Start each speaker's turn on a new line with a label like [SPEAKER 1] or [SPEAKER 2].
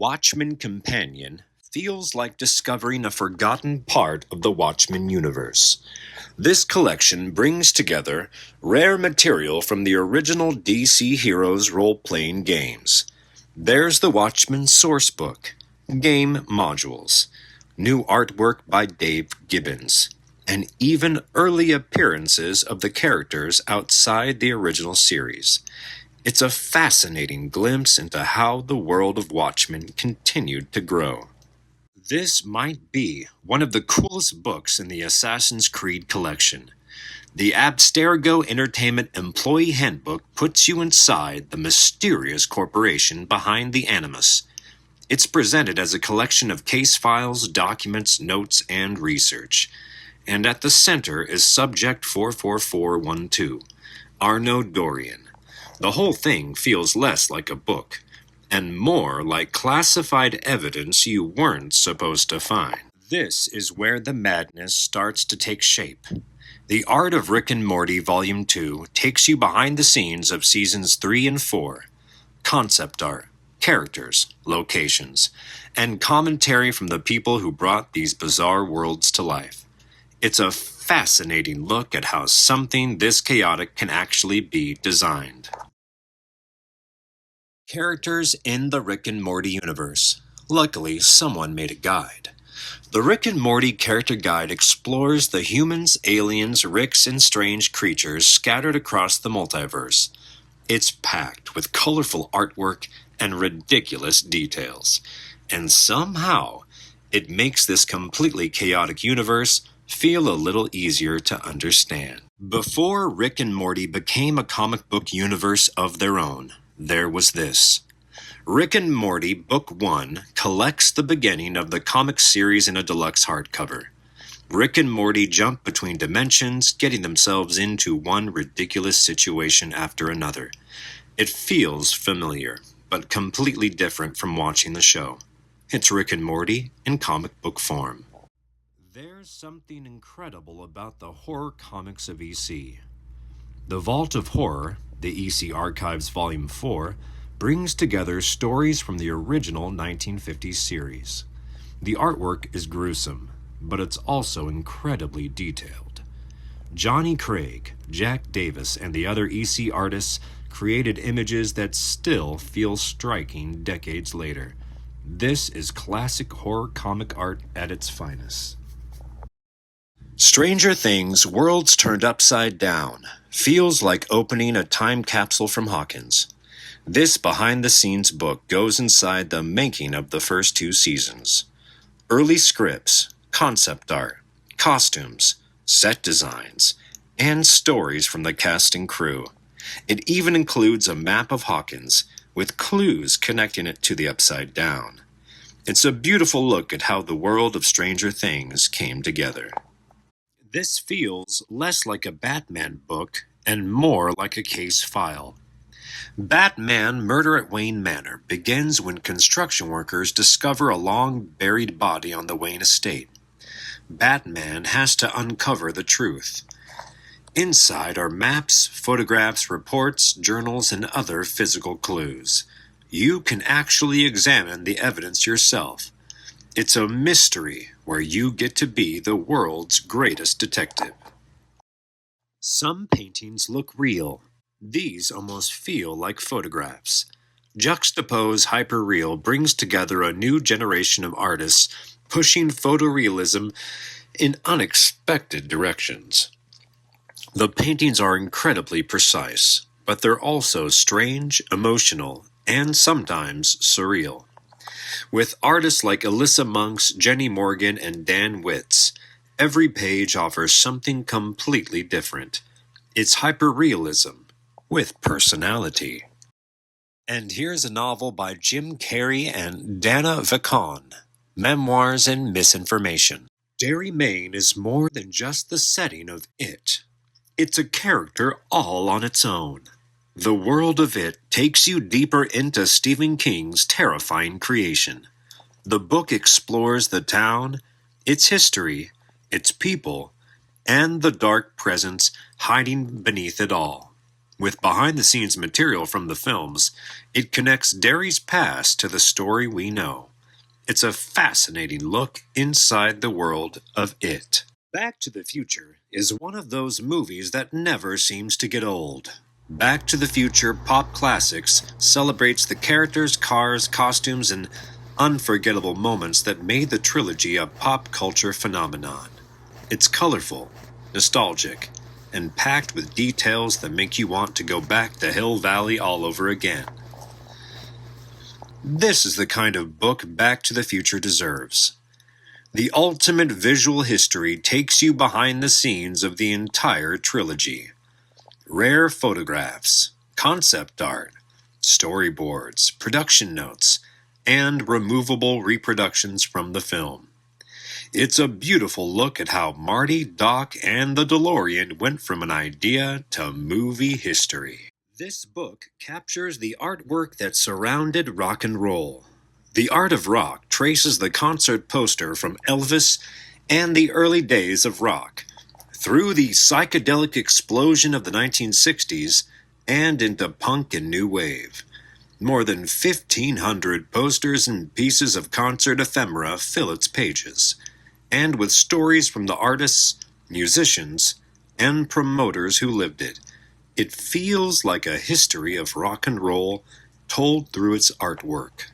[SPEAKER 1] Watchmen Companion feels like discovering a forgotten part of the Watchmen universe. This collection brings together rare material from the original DC Heroes role-playing games. There's the Watchmen Sourcebook, game modules, new artwork by Dave Gibbons, and even early appearances of the characters outside the original series. It's a fascinating glimpse into how the world of Watchmen continued to grow. This might be one of the coolest books in the Assassin's Creed collection. The Abstergo Entertainment Employee Handbook puts you inside the mysterious corporation behind the Animus. It's presented as a collection of case files, documents, notes, and research. And at the center is Subject 44412, Arno Dorian. The whole thing feels less like a book, and more like classified evidence you weren't supposed to find. This is where the madness starts to take shape. The Art of Rick and Morty Volume 2 takes you behind the scenes of Seasons 3 and 4. Concept art, characters, locations, and commentary from the people who brought these bizarre worlds to life. It's a fascinating look at how something this chaotic can actually be designed. Characters in the Rick and Morty universe. Luckily, someone made a guide. The Rick and Morty character guide explores the humans, aliens, Ricks, and strange creatures scattered across the multiverse. It's packed with colorful artwork and ridiculous details. And somehow, it makes this completely chaotic universe feel a little easier to understand. Before Rick and Morty became a comic book universe of their own, there was this. Rick and Morty Book 1 collects the beginning of the comic series in a deluxe hardcover. Rick and Morty jump between dimensions, getting themselves into one ridiculous situation after another. It feels familiar, but completely different from watching the show. It's Rick and Morty in comic book form. There's something incredible about the horror comics of EC. The Vault of Horror, the EC Archives Volume 4, brings together stories from the original 1950s series. The artwork is gruesome, but it's also incredibly detailed. Johnny Craig, Jack Davis, and the other EC artists created images that still feel striking decades later. This is classic horror comic art at its finest. Stranger Things Worlds Turned Upside Down feels like opening a time capsule from Hawkins. This behind-the-scenes book goes inside the making of the first 2 seasons. Early scripts, concept art, costumes, set designs, and stories from the cast and crew. It even includes a map of Hawkins, with clues connecting it to the Upside Down. It's a beautiful look at how the world of Stranger Things came together. This feels less like a Batman book and more like a case file. Batman Murder at Wayne Manor begins when construction workers discover a long-buried body on the Wayne estate. Batman has to uncover the truth. Inside are maps, photographs, reports, journals, and other physical clues. You can actually examine the evidence yourself. It's a mystery where you get to be the world's greatest detective. Some paintings look real. These almost feel like photographs. Juxtapose Hyperreal brings together a new generation of artists pushing photorealism in unexpected directions. The paintings are incredibly precise, but they're also strange, emotional, and sometimes surreal. With artists like Alyssa Monks, Jenny Morgan, and Dan Witz, every page offers something completely different. It's hyperrealism with personality. And here's a novel by Jim Carrey and Dana Vachon, Memoirs and Misinformation. Derry, Maine is more than just the setting of It. It's a character all on its own. The world of It takes you deeper into Stephen King's terrifying creation. The book explores the town, its history, its people, and the dark presence hiding beneath it all. With behind-the-scenes material from the films, it connects Derry's past to the story we know. It's a fascinating look inside the world of It. Back to the Future is one of those movies that never seems to get old. Back to the Future Pop Classics celebrates the characters, cars, costumes, and unforgettable moments that made the trilogy a pop culture phenomenon. It's colorful, nostalgic, and packed with details that make you want to go back to Hill Valley all over again. This is the kind of book Back to the Future deserves. The ultimate visual history takes you behind the scenes of the entire trilogy. Rare photographs, concept art, storyboards, production notes, and removable reproductions from the film. It's a beautiful look at how Marty, Doc, and the DeLorean went from an idea to movie history. This book captures the artwork that surrounded rock and roll. The Art of Rock traces the concert poster from Elvis and the early days of rock, through the psychedelic explosion of the 1960s and into punk and new wave. More than 1,500 posters and pieces of concert ephemera fill its pages, and with stories from the artists, musicians, and promoters who lived it, it feels like a history of rock and roll told through its artwork.